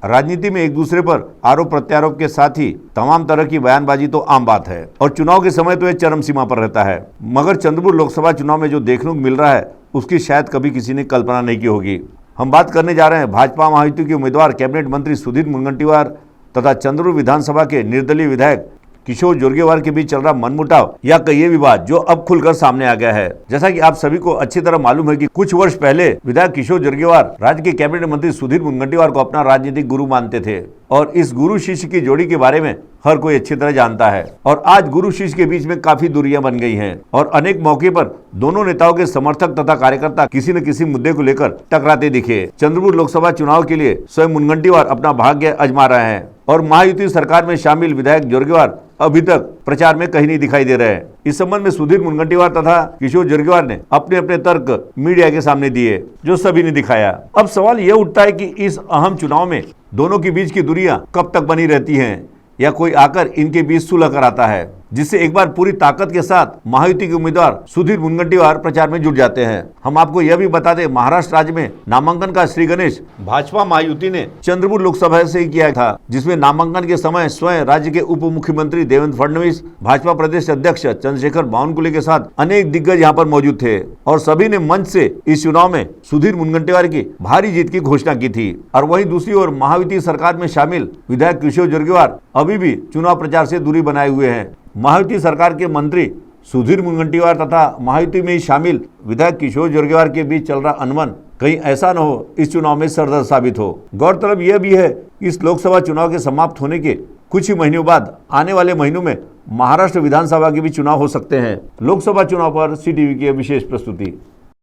राजनीति में एक दूसरे पर आरोप प्रत्यारोप के साथ ही तमाम तरह की बयानबाजी तो आम बात है और चुनाव के समय तो यह चरम सीमा पर रहता है। मगर चंद्रपुर लोकसभा चुनाव में जो देखने को मिल रहा है उसकी शायद कभी किसी ने कल्पना नहीं की होगी। हम बात करने जा रहे हैं भाजपा महायुति के उम्मीदवार कैबिनेट मंत्री सुधीर मुनगंटीवार तथा चंद्रपुर विधानसभा के निर्दलीय विधायक किशोर जोरगेवार के बीच चल रहा मनमुटाव या कहिए विवाद जो अब खुलकर सामने आ गया है। जैसा कि आप सभी को अच्छी तरह मालूम है कि कुछ वर्ष पहले विधायक किशोर जोरगेवार राज्य के कैबिनेट मंत्री सुधीर मुनगंटीवार को अपना राजनीतिक गुरु मानते थे और इस गुरु शिष्य की जोड़ी के बारे में हर कोई अच्छी तरह जानता है। और आज गुरु शिष्य के बीच में काफी दूरियां बन गई हैं और अनेक मौके पर दोनों नेताओं के समर्थक तथा कार्यकर्ता किसी न किसी मुद्दे को लेकर टकराते दिखे। चंद्रपुर लोकसभा चुनाव के लिए स्वयं मुनगंटीवार अपना भाग्य आजमा रहे हैं और महायुति सरकार में शामिल विधायक जोरगेवार अभी तक प्रचार में कहीं नहीं दिखाई दे रहे हैं। इस संबंध में सुधीर मुनगंटीवार तथा किशोर जोरगेवार ने अपने अपने तर्क मीडिया के सामने दिए जो सभी ने दिखाया। अब सवाल यह उठता है कि इस अहम चुनाव में दोनों के बीच की दूरियां कब तक बनी रहती हैं या कोई आकर इनके बीच सुलह कर आता है, जिससे एक बार पूरी ताकत के साथ महायुति के उम्मीदवार सुधीर मुनगंटीवार प्रचार में जुट जाते हैं। हम आपको यह भी बता दें, महाराष्ट्र राज्य में नामांकन का श्री गणेश भाजपा महायुति ने चंद्रपुर लोकसभा से ही किया था, जिसमें नामांकन के समय स्वयं राज्य के उप मुख्यमंत्री देवेंद्र फडणवीस, भाजपा प्रदेश अध्यक्ष चंद्रशेखर बावनकुले के साथ अनेक दिग्गज यहाँ पर मौजूद थे और सभी ने मंच से इस चुनाव में सुधीर मुनगंटीवार की भारी जीत की घोषणा की थी। और वहीं दूसरी ओर महायुति सरकार में शामिल विधायक किशोर जोरगेवार अभी भी चुनाव प्रचार से दूरी बनाए हुए हैं। महायुति सरकार के मंत्री सुधीर मुनगंटीवार तथा महायुति में ही शामिल विधायक किशोर जोरगेवार के बीच चल रहा अनबन कहीं ऐसा न हो इस चुनाव में सरदर्द साबित हो। गौरतलब यह भी है कि इस लोकसभा चुनाव के समाप्त होने के कुछ ही महीनों बाद आने वाले महीनों में महाराष्ट्र विधानसभा के भी चुनाव हो सकते हैं। लोकसभा चुनाव पर CTV की विशेष प्रस्तुति।